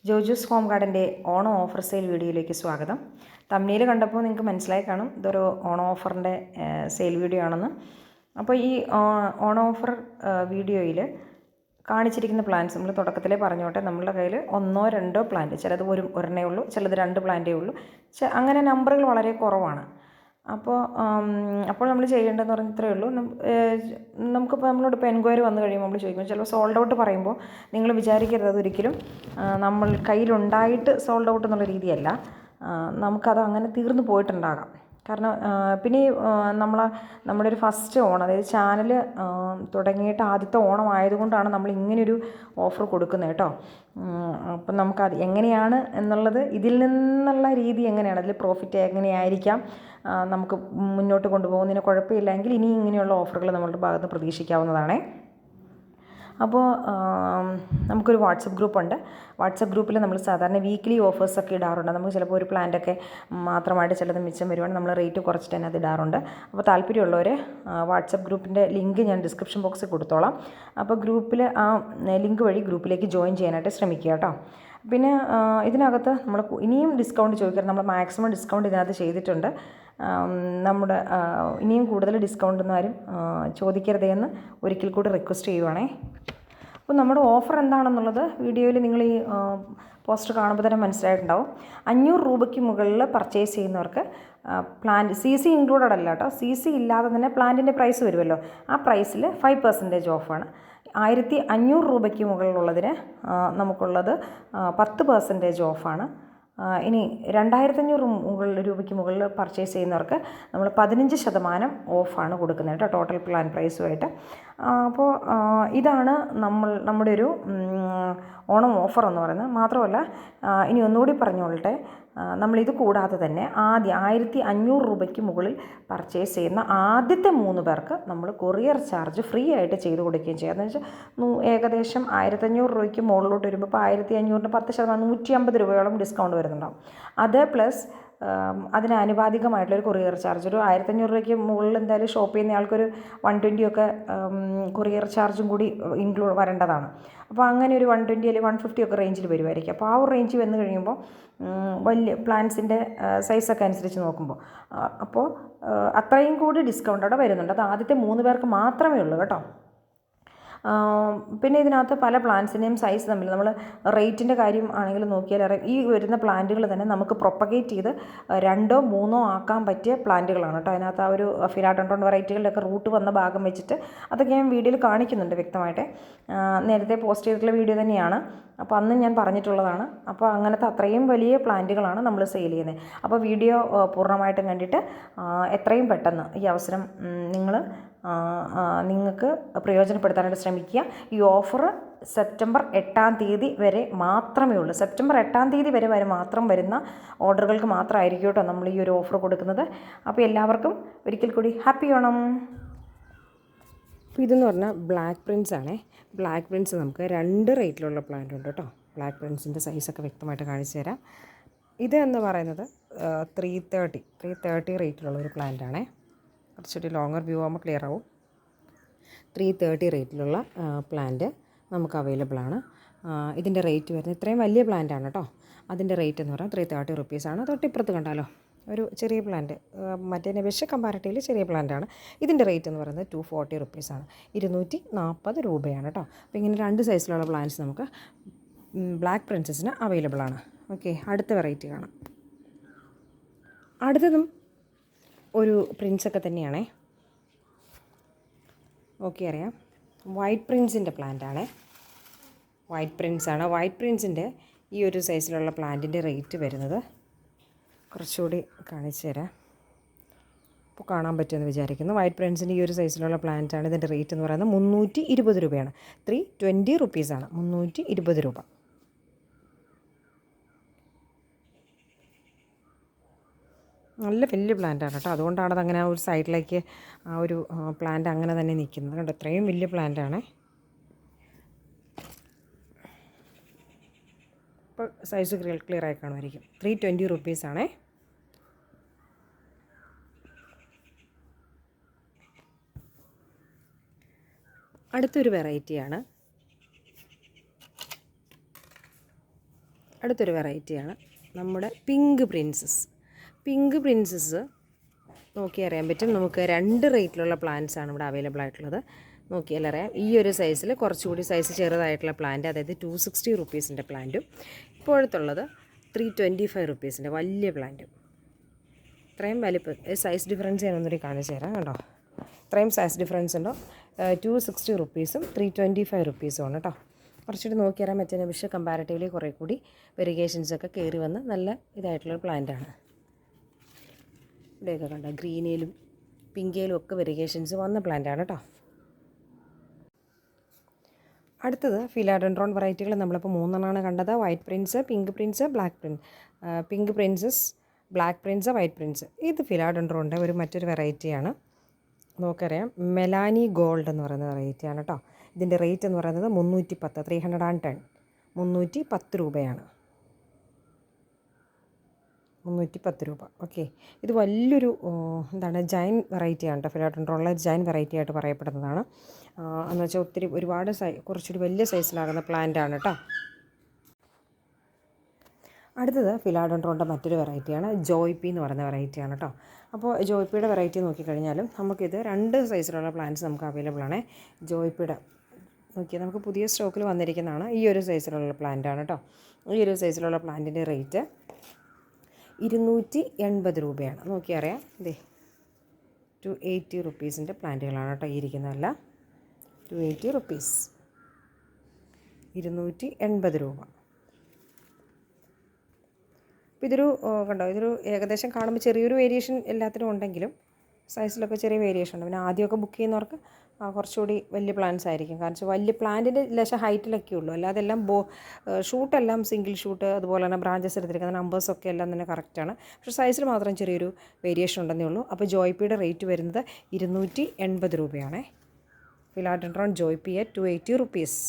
ജോജൂസ് home ഗാർഡൻ്റെ Onam offer sale വീഡിയോയിലേക്ക് സ്വാഗതം. തമ്മിൽ കണ്ടപ്പോൾ നിങ്ങൾക്ക് മനസ്സിലായി കാണും ഇതൊരു ഓണം ഓഫറിൻ്റെ സെയിൽ വീഡിയോ ആണെന്ന്. അപ്പോൾ ഈ ഓണം ഓഫർ വീഡിയോയിൽ കാണിച്ചിരിക്കുന്ന പ്ലാന്റ്സ് നമ്മൾ തുടക്കത്തിലേ പറഞ്ഞോട്ടെ, നമ്മളുടെ കയ്യിൽ ഒന്നോ രണ്ടോ പ്ലാന്റ്, ചിലത് ഒരെണ്ണേ ഉള്ളൂ, ചിലത് 2 പ്ലാന്റേ ഉള്ളൂ, അങ്ങനെ നമ്പറുകൾ വളരെ കുറവാണ്. അപ്പോൾ നമ്മൾ ചെയ്യേണ്ടതെന്ന് പറഞ്ഞാൽ ഇത്രയേ ഉള്ളൂ. നമുക്കിപ്പോൾ നമ്മളോട് എൻക്വയറി വന്നു കഴിയുമ്പോൾ നമ്മൾ ചോദിക്കും, ചിലപ്പോൾ സോൾഡ് ഔട്ട് പറയുമ്പോൾ നിങ്ങൾ വിചാരിക്കരുത് അതൊരിക്കലും നമ്മൾ കയ്യിലുണ്ടായിട്ട് സോൾഡ് ഔട്ട് എന്നുള്ള രീതിയല്ല. നമുക്കത് അങ്ങനെ തീർന്നു പോയിട്ടുണ്ടാകാം. കാരണം പിന്നെ നമ്മുടെ ഒരു ഫസ്റ്റ് ഓണം, അതായത് ചാനൽ തുടങ്ങിയിട്ട് ആദ്യത്തെ ഓണം ആയതുകൊണ്ടാണ് നമ്മൾ ഇങ്ങനെയൊരു ഓഫർ കൊടുക്കുന്നത് കേട്ടോ. അപ്പം നമുക്കത് എങ്ങനെയാണ് എന്നുള്ളത്, ഇതിൽ നിന്നുള്ള രീതി എങ്ങനെയാണ്, അതിൽ പ്രോഫിറ്റ് എങ്ങനെയായിരിക്കാം നമുക്ക് മുന്നോട്ട് കൊണ്ടുപോകുന്നതിന് കുഴപ്പമില്ലെങ്കിൽ ഇനി ഇങ്ങനെയുള്ള ഓഫറുകൾ നമ്മളുടെ ഭാഗത്ത് പ്രതീക്ഷിക്കാവുന്നതാണ്. അപ്പോൾ നമുക്കൊരു വാട്സപ്പ് ഗ്രൂപ്പുണ്ട്. വാട്സപ്പ് ഗ്രൂപ്പിൽ നമ്മൾ സാധാരണ വീക്ക്ലി ഓഫേഴ്സൊക്കെ ഇടാറുണ്ട്. നമുക്ക് ചിലപ്പോൾ ഒരു പ്ലാന്റൊക്കെ മാത്രമായിട്ട് ചിലത് മിച്ചം വരുവാണെങ്കിൽ നമ്മൾ റേറ്റ് കുറച്ചിട്ട് തന്നെ അത് ഇടാറുണ്ട്. അപ്പോൾ താല്പര്യമുള്ളവർ വാട്സപ്പ് ഗ്രൂപ്പിൻ്റെ ലിങ്ക് ഞാൻ ഡിസ്ക്രിപ്ഷൻ ബോക്സിൽ കൊടുത്തോളാം. അപ്പോൾ ഗ്രൂപ്പിൽ ആ ലിങ്ക് വഴി ഗ്രൂപ്പിലേക്ക് ജോയിൻ ചെയ്യാനായിട്ട് ശ്രമിക്കുക കേട്ടോ. പിന്നെ ഇതിനകത്ത് നമ്മൾ ഇനിയും ഡിസ്കൗണ്ട് ചോദിക്കരുത്. നമ്മൾ മാക്സിമം ഡിസ്കൗണ്ട് ഇതിനകത്ത് ചെയ്തിട്ടുണ്ട്. നമ്മുടെ ഇനിയും കൂടുതൽ ഡിസ്കൗണ്ടൊന്നും ആരും ചോദിക്കരുതേ എന്ന് ഒരിക്കൽ കൂടി റിക്വസ്റ്റ് ചെയ്യുവാണേ. അപ്പോൾ നമ്മുടെ ഓഫർ എന്താണെന്നുള്ളത് വീഡിയോയിൽ നിങ്ങൾ ഈ പോസ്റ്റർ കാണുമ്പോൾ തന്നെ മനസ്സിലായിട്ടുണ്ടാവും. 500 രൂപയ്ക്ക് മുകളിൽ പർച്ചേസ് ചെയ്യുന്നവർക്ക് പ്ലാന്റ് CC ഇൻക്ലൂഡഡ് അല്ല കേട്ടോ, CC ഇല്ലാതെ തന്നെ പ്ലാന്റിൻ്റെ പ്രൈസ് വരുമല്ലോ, ആ പ്രൈസിൽ 5% ഓഫാണ്. 1500 രൂപയ്ക്ക് മുകളിലുള്ളതിന് നമുക്കുള്ളത് 10% ഓഫാണ്. ഇനി 2500 രൂപയ്ക്ക് മുകളിൽ പർച്ചേസ് ചെയ്യുന്നവർക്ക് നമ്മൾ 15% ഓഫാണ് കൊടുക്കുന്നത് കേട്ടോ, ടോട്ടൽ പ്ലാൻ പ്രൈസുമായിട്ട്. അപ്പോൾ ഇതാണ് നമ്മുടെ ഒരു ഓണം ഓഫർ എന്ന് പറയുന്നത്. മാത്രമല്ല ഇനി ഒന്നുകൂടി പറഞ്ഞോളട്ടെ, നമ്മളിത് കൂടാതെ തന്നെ ആദ്യം 1500 രൂപയ്ക്ക് മുകളിൽ പർച്ചേസ് ചെയ്യുന്ന ആദ്യത്തെ 3 പേർക്ക് നമ്മൾ കൊറിയർ ചാർജ് ഫ്രീ ആയിട്ട് ചെയ്ത് കൊടുക്കുകയും ചെയ്യും. എന്ന് വെച്ചാൽ ഏകദേശം 1500 രൂപയ്ക്ക് മുകളിലോട്ട് വരുമ്പോൾ ഇപ്പോൾ 1500-ന് 10%, 150 രൂപയോളം ഡിസ്കൗണ്ട് വരുന്നുണ്ടാവും. അത് പ്ലസ് അതിന് ആനുപാതികമായിട്ടുള്ളൊരു കൊറിയർ ചാർജ്, ഒരു 1500 രൂപയ്ക്ക് മുകളിൽ എന്തായാലും ഷോപ്പ് ചെയ്യുന്ന ആൾക്കൊരു 120 ഒക്കെ കൊറിയർ ചാർജും കൂടി ഇൻക്ലൂഡ് വരേണ്ടതാണ്. അപ്പോൾ അങ്ങനെ ഒരു 120 അല്ലെങ്കിൽ 150 ഒക്കെ റേഞ്ചിൽ വരുമായിരിക്കും. അപ്പോൾ ആ ഒരു റേഞ്ച് വന്നു കഴിയുമ്പോൾ വലിയ പ്ലാന്റ്സിൻ്റെ സൈസൊക്കെ അനുസരിച്ച് നോക്കുമ്പോൾ അപ്പോൾ അത്രയും കൂടി ഡിസ്കൗണ്ട് അവിടെ വരുന്നുണ്ട്. അത് ആദ്യത്തെ 3 പേർക്ക് മാത്രമേ ഉള്ളൂ കേട്ടോ. പിന്നെ ഇതിനകത്ത് പല പ്ലാന്റ്സിൻ്റെയും സൈസ് തമ്മിൽ നമ്മൾ റേറ്റിൻ്റെ കാര്യം ആണെങ്കിൽ നോക്കിയാൽ ഈ വരുന്ന പ്ലാന്റുകൾ തന്നെ നമുക്ക് പ്രൊപ്പഗേറ്റ് ചെയ്ത് 2 or 3 ആക്കാൻ പറ്റിയ പ്ലാന്റുകളാണ് കേട്ടോ. അതിനകത്ത് ആ ഒരു ഫിലാഡൻഡ്രോൺ വെറൈറ്റികളുടെയൊക്കെ റൂട്ട് വന്ന ഭാഗം വെച്ചിട്ട് അതൊക്കെ ഞാൻ വീഡിയോയിൽ കാണിക്കുന്നുണ്ട് വ്യക്തമായിട്ട്. നേരത്തെ പോസ്റ്റ് ചെയ്തിട്ടുള്ള വീഡിയോ തന്നെയാണ്. അപ്പോൾ അന്ന് ഞാൻ പറഞ്ഞിട്ടുള്ളതാണ്. അപ്പോൾ അങ്ങനത്തെ അത്രയും വലിയ പ്ലാന്റുകളാണ് നമ്മൾ സെയിൽ ചെയ്യുന്നത്. അപ്പോൾ വീഡിയോ പൂർണ്ണമായിട്ടും കണ്ടിട്ട് എത്രയും പെട്ടെന്ന് ഈ അവസരം നിങ്ങൾക്ക് പ്രയോജനപ്പെടുത്താനായിട്ട് ശ്രമിക്കുക. ഈ ഓഫർ സെപ്റ്റംബർ 8-ാം തീയതി വരെ മാത്രമേ ഉള്ളൂ. സെപ്റ്റംബർ 8-ാം തീയതി വരെ മാത്രം വരുന്ന ഓർഡറുകൾക്ക് മാത്രമായിരിക്കും കേട്ടോ നമ്മൾ ഈ ഒരു ഓഫർ കൊടുക്കുന്നത്. അപ്പോൾ എല്ലാവർക്കും ഒരിക്കൽ കൂടി ഹാപ്പി ഓണം. അപ്പോൾ ഇതെന്ന് പറഞ്ഞാൽ ബ്ലാക്ക് പ്രിൻസ് ആണേ. ബ്ലാക്ക് പ്രിൻസ് നമുക്ക് 2 റേറ്റിലുള്ള പ്ലാന്റ് ഉണ്ട് കേട്ടോ. ബ്ലാക്ക് പ്രിൻസിൻ്റെ സൈസൊക്കെ വ്യക്തമായിട്ട് കാണിച്ചു തരാം. ഇത് എന്ന് പറയുന്നത് 330 റേറ്റിലുള്ള ഒരു പ്ലാന്റ് ആണേ. കുറച്ചൊരു ലോങ്ങർ വ്യൂ ആകുമ്പോൾ ക്ലിയർ ആവും. 330 റേറ്റിലുള്ള പ്ലാന്റ് നമുക്ക് അവൈലബിൾ ആണ്. ഇതിൻ്റെ റേറ്റ് വരുന്നത്, ഇത്രയും വലിയ പ്ലാന്റ് ആണ് കേട്ടോ, അതിൻ്റെ റേറ്റ് എന്ന് പറഞ്ഞാൽ 330 റുപ്പീസാണ്. തൊട്ടിപ്പുറത്ത് കണ്ടാലോ ഒരു ചെറിയ പ്ലാന്റ്, മറ്റേതിനെ വെച്ച് കമ്പാരിറ്റീവ്ലി ചെറിയ പ്ലാന്റാണ്. ഇതിൻ്റെ റേറ്റ് എന്ന് പറയുന്നത് 240 റുപ്പീസാണ്, 240 രൂപയാണ് കേട്ടോ. അപ്പോൾ ഇങ്ങനെ 2 സൈസിലുള്ള പ്ലാന്റ്സ് നമുക്ക് ബ്ലാക്ക് പ്രിൻസസിന് അവൈലബിൾ ആണ്. ഓക്കെ, അടുത്ത വെറൈറ്റി കാണാം. അടുത്തതും ഒരു പ്രിൻസൊക്കെ തന്നെയാണേ. ഓക്കെ, അറിയാം, വൈറ്റ് പ്രിൻസിൻ്റെ പ്ലാന്റാണേ. വൈറ്റ് പ്രിൻസാണ്. വൈറ്റ് പ്രിൻസിൻ്റെ ഈ ഒരു സൈസിലുള്ള പ്ലാന്റിൻ്റെ റേറ്റ് വരുന്നത് കുറച്ചുകൂടി കാണിച്ചു തരാം. ഇപ്പോൾ കാണാൻ പറ്റുമെന്ന് വിചാരിക്കുന്നു. വൈറ്റ് പ്രിൻസിൻ്റെ ഈ ഒരു സൈസിലുള്ള പ്ലാന്റാണ്. ഇതിൻ്റെ റേറ്റ് എന്ന് പറയുന്നത് 320 രൂപയാണ്. 320 റുപ്പീസാണ്, 320 രൂപ. നല്ല വലിയ പ്ലാന്റാണ് കേട്ടോ, അതുകൊണ്ടാണ് അതങ്ങനെ ആ ഒരു സൈഡിലേക്ക് ആ ഒരു പ്ലാന്റ് അങ്ങനെ തന്നെ നിൽക്കുന്നത് കേട്ടോ. ഇത്രയും വലിയ പ്ലാന്റാണ്. ഇപ്പോൾ സൈസ് ക്ലിയർ ആയി കാണുമായിരിക്കും. 320 റുപ്പീസാണേ. അടുത്തൊരു വെറൈറ്റിയാണ് അടുത്തൊരു വെറൈറ്റിയാണ് നമ്മുടെ പിങ്ക് പ്രിൻസസ്. നോക്കി അറിയാൻ പറ്റും. നമുക്ക് 2 റേറ്റിലുള്ള പ്ലാന്റ്സ് ആണ് ഇവിടെ അവൈലബിൾ ആയിട്ടുള്ളത്. നോക്കിയാൽ അറിയാം. ഈ ഒരു സൈസിൽ കുറച്ചുകൂടി സൈസ് ചെറുതായിട്ടുള്ള പ്ലാന്റ്, അതായത് 260 റുപ്പീസിൻ്റെ പ്ലാന്റും ഇപ്പോഴത്തുള്ളത് 325 റുപ്പീസിൻ്റെ വലിയ പ്ലാന്റും. ഇത്രയും വലിപ്പം സൈസ് ഡിഫറൻസ് ഞാൻ ഒന്നുകൂടി കാണിച്ചു തരാം. കണ്ടോ, ഇത്രയും സൈസ് ഡിഫറൻസ് ഉണ്ടോ. 260 റുപ്പീസും 325 റുപ്പീസും ആണ് കേട്ടോ. കുറച്ചുകൂടി നോക്കിയാൽ മറ്റേ പക്ഷേ കമ്പാരിറ്റീവ്ലി കുറേ കൂടി വെരിഗേഷൻസൊക്കെ കയറി വന്ന് നല്ല ഇതായിട്ടുള്ളൊരു പ്ലാന്റാണ്. ഇവിടെയൊക്കെ കണ്ടോ, ഗ്രീനിലും പിങ്കയിലും ഒക്കെ വെരിഗേഷൻസ് വന്ന പ്ലാന്റാണ് കേട്ടോ. അടുത്തത് ഫിലാഡെൻഡ്രോൺ വെറൈറ്റികൾ നമ്മളിപ്പോൾ 3 കണ്ടത്. White Prince, pink Prince, pink princess, black Prince, white Prince. ഇത് ഫിലാഡെൻഡ്രോണിൻ്റെ മറ്റൊരു വെറൈറ്റിയാണ്. നോക്കറിയാം, മെലാനി ഗോൾഡ് എന്ന് പറയുന്ന വെറൈറ്റിയാണ് കേട്ടോ. ഇതിൻ്റെ റേറ്റ് എന്ന് പറയുന്നത് 310, 310 310 രൂപയാണ്. 310 രൂപ. ഓക്കെ, ഇത് വലിയൊരു ജൈൻ വെറൈറ്റിയാണ് കേട്ടോ. ഫിലാഡെൻഡ്രോണിലെ ജൈൻ വെറൈറ്റി ആയിട്ട് പറയപ്പെടുന്നതാണ്. എന്ന് വെച്ചാൽ ഒരുപാട് കുറച്ചുകൂടി വലിയ സൈസിലാകുന്ന പ്ലാന്റാണ് കേട്ടോ. അടുത്തത് ഫിലാഡെൻഡ്രോണിൻ്റെ മറ്റൊരു വെറൈറ്റിയാണ് ജോയ്പി എന്ന് പറയുന്ന വെറൈറ്റിയാണ് കേട്ടോ. അപ്പോൾ ജോയ്പിയുടെ വെറൈറ്റി നോക്കിക്കഴിഞ്ഞാലും നമുക്കിത് 2 സൈസിലുള്ള പ്ലാന്റ്സ് നമുക്ക് അവൈലബിൾ ആണ്. ജോയ്പിയുടെ നോക്കിയാൽ നമുക്ക് പുതിയ സ്റ്റോക്കിൽ വന്നിരിക്കുന്നതാണ്. ഈ ഒരു സൈസിലുള്ള പ്ലാന്റാണ് കേട്ടോ. ഈ ഒരു സൈസിലുള്ള പ്ലാന്റിൻ്റെ റേറ്റ് 280 രൂപയാണ്. നോക്കിയറിയാം. ഇതേ 280 റുപ്പീസിൻ്റെ പ്ലാന്റുകളാണ് കേട്ടോ ഈ ഇരിക്കുന്നതല്ല. 280 റുപ്പീസ്, 280 രൂപ. അപ്പോൾ ഇതൊരു കണ്ടോ, ഇതൊരു ഏകദേശം കാണുമ്പോൾ ചെറിയൊരു വേരിയേഷൻ എല്ലാത്തിനും ഉണ്ടെങ്കിലും സൈസിലൊക്കെ ചെറിയ വേരിയേഷൻ ഉണ്ട്. പിന്നെ ആദ്യമൊക്കെ ബുക്ക് ചെയ്യുന്നവർക്ക് കുറച്ചുകൂടി വലിയ പ്ലാന്റ്സ് ആയിരിക്കും. കാരണം വലിയ പ്ലാന്റിൻ്റെ ലേശം ഹൈറ്റിലൊക്കെ ഉള്ളൂ. അല്ലാതെ എല്ലാം ഷൂട്ടെല്ലാം സിംഗിൾ ഷൂട്ട്, അതുപോലെ തന്നെ ബ്രാഞ്ചസ് എടുത്തിരിക്കുന്ന നമ്പേഴ്സൊക്കെ എല്ലാം തന്നെ കറക്റ്റാണ്. പക്ഷേ സൈസിൽ മാത്രം ചെറിയൊരു വേരിയേഷൻ ഉണ്ടെന്നേ ഉള്ളൂ. അപ്പോൾ ജോയ്പിയുടെ റേറ്റ് വരുന്നത് 280 രൂപയാണേ. Philodendron ജോയ്പി 280 rupees.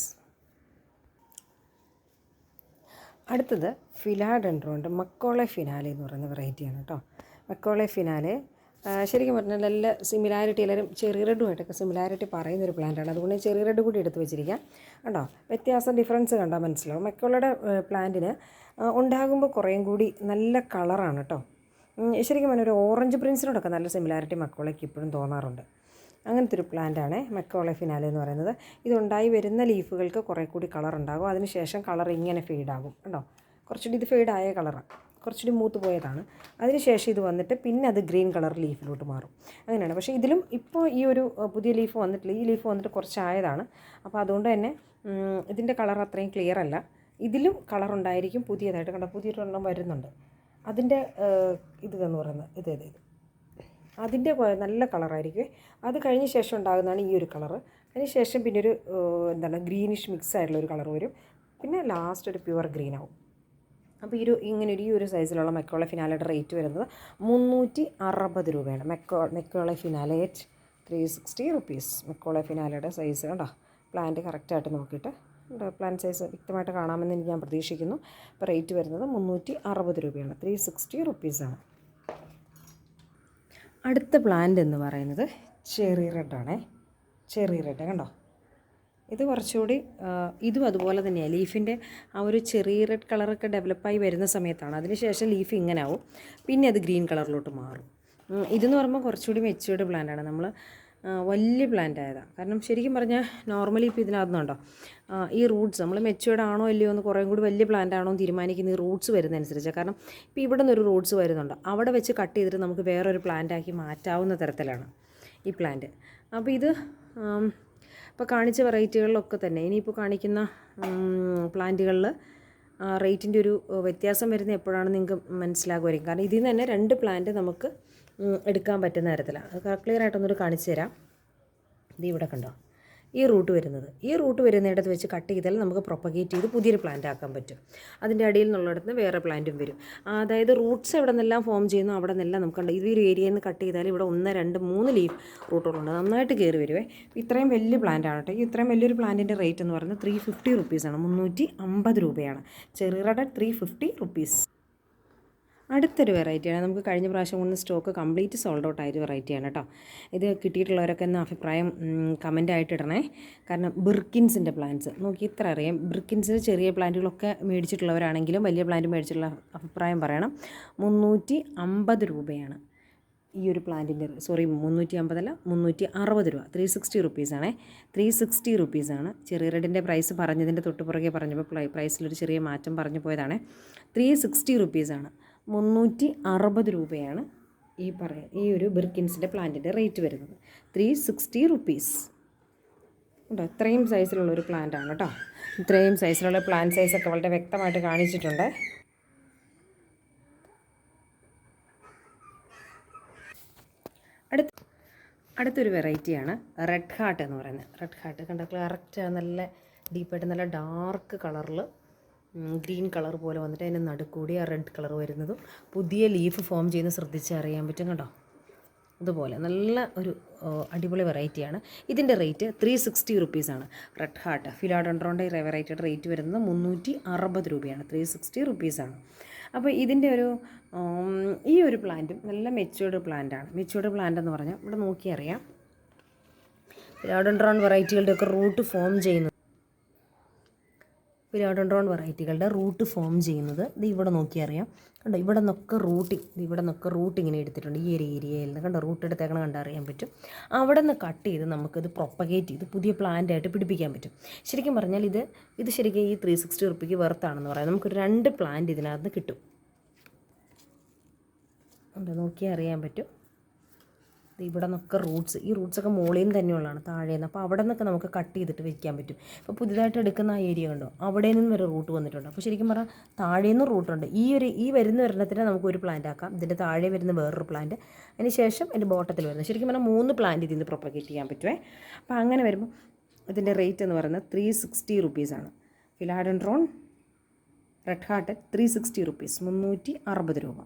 അടുത്തത് ഫിലാഡെൻഡ്രോണിൻ്റെ മക്കോളെ ഫിനാലെ എന്ന് പറയുന്ന വെറൈറ്റിയാണ് കേട്ടോ. മക്കോളെ ഫിനാലെ ശരിക്കും പറഞ്ഞാൽ നല്ല സിമിലാരിറ്റി, എല്ലാവരും ചെറി റെഡുമായിട്ടൊക്കെ സിമിലാരിറ്റി പറയുന്നൊരു പ്ലാന്റാണ്. അതുകൊണ്ട് ചെറി റെഡ് കൂടി എടുത്ത് വെച്ചിരിക്കാം. കണ്ടോ, വ്യത്യാസം ഡിഫറൻസ് കണ്ടാൽ മനസ്സിലാവും. മക്കോളയുടെ പ്ലാന്റിന് ഉണ്ടാകുമ്പോൾ കുറേയും കൂടി നല്ല കളറാണ് കേട്ടോ. ശരിക്കും പറഞ്ഞാൽ ഒരു ഓറഞ്ച് പ്രിൻസിനോടൊക്കെ നല്ല സിമിലാരിറ്റി മക്കോളയ്ക്ക് ഇപ്പോഴും തോന്നാറുണ്ട്. അങ്ങനത്തെ ഒരു പ്ലാന്റാണ് മക്കോളെ ഫിനാലെ എന്ന് പറയുന്നത്. ഇതുണ്ടായി വരുന്ന ലീഫുകൾക്ക് കുറേ കൂടി കളർ ഉണ്ടാകും. അതിനുശേഷം കളർ ഇങ്ങനെ ഫെയ്ഡാകും. കണ്ടോ, കുറച്ചുകൂടി ഇത് ഫെയ്ഡായ കളറാണ്, കുറച്ചുകൂടി മൂത്ത് പോയതാണ്. അതിനുശേഷം ഇത് വന്നിട്ട് പിന്നെ അത് ഗ്രീൻ കളർ ലീഫിലോട്ട് മാറും. അങ്ങനെയാണ്. പക്ഷേ ഇതിലും ഇപ്പോൾ ഈ ഒരു പുതിയ ലീഫ് വന്നിട്ടില്ല. ഈ ലീഫ് വന്നിട്ട് കുറച്ചായതാണ്. അപ്പോൾ അതുകൊണ്ട് തന്നെ ഇതിൻ്റെ കളർ അത്രയും ക്ലിയർ അല്ല. ഇതിലും കളർ ഉണ്ടായിരിക്കും പുതിയതായിട്ട്. കണ്ടോ, പുതിയൊരെണ്ണം വരുന്നുണ്ട്. അതിൻ്റെ എന്ന് പറയുന്നത് ഇത് അതിൻ്റെ നല്ല കളറായിരിക്കും. അത് കഴിഞ്ഞ ശേഷം ഉണ്ടാകുന്നതാണ് ഈ ഒരു കളറ്. അതിന് ശേഷം പിന്നെ ഒരു ഗ്രീനിഷ് മിക്സ് ആയിട്ടുള്ളൊരു കളർ വരും. പിന്നെ ലാസ്റ്റ് ഒരു പ്യുവർ ഗ്രീൻ ആവും. അപ്പോൾ ഈ ഒരു സൈസിലുള്ള മക്കോളെ ഫിനാലയുടെ റേറ്റ് വരുന്നത് 360 രൂപയാണ്. മക്കോളെ ഫിനാലെ 360 റുപ്പീസ്. മക്കോളെ ഫിനാലയുടെ സൈസ് കണ്ടോ, പ്ലാന്റ് കറക്റ്റായിട്ട് നോക്കിയിട്ട് പ്ലാന്റ് സൈസ് വ്യക്തമായിട്ട് കാണാമെന്ന് ഞാൻ പ്രതീക്ഷിക്കുന്നു. അപ്പോൾ റേറ്റ് വരുന്നത് 360 രൂപയാണ്. 360 റുപ്പീസാണ്. അടുത്ത പ്ലാന്റ് എന്ന് പറയുന്നത് ചെറി റെഡാണേ. ചെറി റെഡ് കണ്ടോ, ഇത് കുറച്ചുകൂടി ഇതും അതുപോലെ തന്നെയാണ്. ലീഫിൻ്റെ ആ ഒരു ചെറിയ റെഡ് കളറൊക്കെ ഡെവലപ്പായി വരുന്ന സമയത്താണ്. അതിനുശേഷം ലീഫ് ഇങ്ങനെ ആവും, പിന്നെ അത് ഗ്രീൻ കളറിലോട്ട് മാറും. ഇതെന്ന് പറയുമ്പോൾ കുറച്ചുകൂടി മെച്യൂർഡ് പ്ലാന്റാണ്. നമ്മൾ വലിയ പ്ലാന്റ് ആയതാണ്. കാരണം ശരിക്കും പറഞ്ഞാൽ നോർമലി ഇപ്പോൾ ഇതിനകത്തുണ്ടോ ഈ റൂട്ട്സ് നമ്മൾ മെച്യൂർഡ് ആണോ ഇല്ലയോ എന്ന് കുറേ കൂടി വലിയ പ്ലാന്റ് ആണോ എന്ന് തീരുമാനിക്കുന്ന ഈ റൂട്ട്സ് വരുന്നതനുസരിച്ച്. കാരണം ഇപ്പോൾ ഇവിടെ നിന്നൊരു റൂട്ട്സ് വരുന്നുണ്ട്, അവിടെ വെച്ച് കട്ട് ചെയ്തിട്ട് നമുക്ക് വേറൊരു പ്ലാന്റാക്കി മാറ്റാവുന്ന തരത്തിലാണ് ഈ പ്ലാന്റ്. അപ്പോൾ ഇത് ഇപ്പോൾ കാണിച്ച വെറൈറ്റികളിലൊക്കെ തന്നെ ഇനിയിപ്പോൾ കാണിക്കുന്ന പ്ലാന്റുകളിൽ റേറ്റിൻ്റെ ഒരു വ്യത്യാസം വരുന്ന എപ്പോഴാണ് നിങ്ങൾക്ക് മനസ്സിലാകുമായിരിക്കും. കാരണം ഇതിൽ നിന്ന് തന്നെ 2 പ്ലാന്റ് നമുക്ക് എടുക്കാൻ പറ്റുന്ന തരത്തിലാണ്. അത് ക്ലിയർ ആയിട്ടൊന്നൊരു കാണിച്ചു തരാം. ഇത് ഇവിടെ കണ്ടോ, ഈ റൂട്ട് വരുന്നിടത്ത് വെച്ച് കട്ട് ചെയ്താൽ നമുക്ക് പ്രൊപ്പഗേറ്റ് ചെയ്ത് പുതിയൊരു പ്ലാന്റ് ആക്കാൻ പറ്റും. അതിൻ്റെ അടിയിൽ നിന്നുള്ളിടത്ത് വേറെ പ്ലാന്റും വരും. അതായത് റൂട്ട്സ് എവിടെ നിന്നെല്ലാം ഫോം ചെയ്യുന്നു അവിടെ നിന്നെല്ലാം നമുക്ക് കണ്ടോ ഈ ഒരു ഏരിയയിൽ നിന്ന് കട്ട് ചെയ്താൽ ഇവിടെ 1, 2, 3 ലീഫ് റൂട്ടുകളുണ്ട്, നന്നായിട്ട് കയറി വരുവേ. ഇത്രയും വലിയ പ്ലാന്റ് ആണ് കേട്ടോ. ഈ ഇത്രയും വലിയൊരു പ്ലാന്റിൻ്റെ റേറ്റ് എന്ന് പറയുന്നത് 350 റുപ്പീസാണ്. 350 രൂപയാണ്. Cherry red 350 rupees. അടുത്തൊരു വെറൈറ്റിയാണ്. നമുക്ക് കഴിഞ്ഞ പ്രാവശ്യം കൊണ്ട് സ്റ്റോക്ക് കംപ്ലീറ്റ് സോൾഡ് ഔട്ട് ആയൊരു വെറൈറ്റിയാണ് കേട്ടോ. ഇത് കിട്ടിയിട്ടുള്ളവരൊക്കെ എന്ന അഭിപ്രായം കമൻ്റായിട്ട് ഇടണേ. കാരണം ബിർക്കിൻസിൻ്റെ പ്ലാന്റ്സ് നോക്കി ഇത്ര അറിയാം. ബിർക്കിൻസിൻ്റെ ചെറിയ പ്ലാന്റുകളൊക്കെ മേടിച്ചിട്ടുള്ളവരാണെങ്കിലും വലിയ പ്ലാന്റ് മേടിച്ചിട്ടുള്ള അഭിപ്രായം പറയണം. 350 രൂപയാണ് ഈ ഒരു പ്ലാന്റിൻ്റെ. 350 അല്ല, 360 രൂപ. 360 റുപ്പീസാണേ. 360 റുപ്പീസാണ്. ചെറിയ റെഡിൻ്റെ പ്രൈസ് പറഞ്ഞതിൻ്റെ തൊട്ട് പുറകെ പറഞ്ഞപ്പോൾ പ്രൈസിലൊരു ചെറിയ മാറ്റം പറഞ്ഞു പോയതാണ്. 360 റുപ്പീസാണ്. 360 രൂപയാണ് ഈ ഒരു ബിർക്കിൻസിൻ്റെ പ്ലാന്റിൻ്റെ റേറ്റ് വരുന്നത്. 360 റുപ്പീസ് കേട്ടോ. ഇത്രയും സൈസിലുള്ള ഒരു പ്ലാന്റാണ് കേട്ടോ. ഇത്രയും സൈസിലുള്ള പ്ലാന്റ് സൈസൊക്കെ വളരെ വ്യക്തമായിട്ട് കാണിച്ചിട്ടുണ്ട്. അടുത്തൊരു വെറൈറ്റിയാണ് റെഡ് ഹാർട്ട് എന്ന് പറയുന്നത്. റെഡ് ഹാർട്ട് കണ്ട കറക്റ്റ് നല്ല ഡീപ്പായിട്ട് നല്ല ഡാർക്ക് കളറിൽ ഗ്രീൻ കളർ പോലെ വന്നിട്ട് അതിൻ്റെ നടുക്കൂടി ആ റെഡ് കളർ വരുന്നതും പുതിയ ലീഫ് ഫോം ചെയ്യുന്നത് ശ്രദ്ധിച്ച് അറിയാൻ പറ്റും കേട്ടോ. അതുപോലെ നല്ല ഒരു അടിപൊളി വെറൈറ്റിയാണ്. ഇതിൻ്റെ റേറ്റ് 360 റുപ്പീസാണ്. റെഡ് ഹാർട്ട് ഫിലാഡെൻഡ്രോൻ്റെ വെറൈറ്റിയുടെ റേറ്റ് വരുന്നത് 360 രൂപയാണ്. 360 റുപ്പീസാണ്. അപ്പോൾ ഇതിൻ്റെ ഈ ഒരു പ്ലാന്റും നല്ല മെച്യൂർഡ് പ്ലാന്റാണ്. മെച്യൂർഡ് പ്ലാന്റ് എന്ന് പറഞ്ഞാൽ ഇവിടെ നോക്കിയറിയാം. ഫിലാഡെൻഡ്രോൺ വെറൈറ്റികളുടെയൊക്കെ റൂട്ട് ഫോം ചെയ്യുന്നത് റൂട്ട് ഫോം ചെയ്യുന്നത് ഇത് ഇവിടെ നോക്കിയറിയാം. കണ്ടോ, ഇവിടെ നിന്നൊക്കെ റൂട്ട് ഇങ്ങനെ എടുത്തിട്ടുണ്ട്. ഈ ഒരു ഏരിയയിൽ നിന്ന് കണ്ടോ റൂട്ട് എടുത്തേക്കണം കണ്ടറിയാൻ പറ്റും. അവിടെ നിന്ന് കട്ട് ചെയ്ത് നമുക്കിത് പ്രൊപ്പഗേറ്റ് ചെയ്ത് പുതിയ പ്ലാന്റായിട്ട് പിടിപ്പിക്കാൻ പറ്റും. ശരിക്കും പറഞ്ഞാൽ ഇത് ശരിക്കും ഈ 360 റുപ്പിക്ക് വെർത്താണെന്ന് പറയാം. നമുക്കൊരു 2 പ്ലാന്റ് ഇതിനകത്ത് കിട്ടും. ഉണ്ട്, നോക്കിയാൽ അറിയാൻ പറ്റും. ഇവിടെ നിന്നൊക്കെ ഈ റൂട്ട്സൊക്കെ മുകളിൽ നിന്ന് തന്നെയുള്ളതാണ്, താഴേന്ന്. അപ്പോൾ അവിടെ നിന്നൊക്കെ നമുക്ക് കട്ട് ചെയ്തിട്ട് വെക്കാൻ പറ്റും. ഇപ്പോൾ പുതിയതായിട്ട് എടുക്കുന്ന ആ ഏരിയ കണ്ടോ, അവിടെ നിന്ന് വരെ റൂട്ട് വന്നിട്ടുണ്ട്. അപ്പോൾ ശരിക്കും പറഞ്ഞാൽ താഴേന്ന് റൂട്ടുണ്ട്. ഈ വരുന്ന ഒരെണ്ണത്തിന് നമുക്ക് ഒരു പ്ലാന്റ് ആക്കാം. ഇതിൻ്റെ താഴെ വരുന്ന വേറൊരു പ്ലാന്റ്, അതിന് ശേഷം എൻ്റെ ബോട്ടത്തിൽ വരുന്നത് ശരിക്കും പറഞ്ഞാൽ 3 പ്ലാന്റ് ഇതിൽ നിന്ന് പ്രൊപ്പഗേറ്റ് ചെയ്യാൻ പറ്റുമേ. അപ്പോൾ അങ്ങനെ വരുമ്പോൾ ഇതിൻ്റെ റേറ്റ് എന്ന് പറയുന്നത് 360 റുപ്പീസാണ്. ഫിലാഡെൻഡ്രോൺ റെഡ് ഹാർട്ട് 360 റുപ്പീസ്, 360 രൂപ.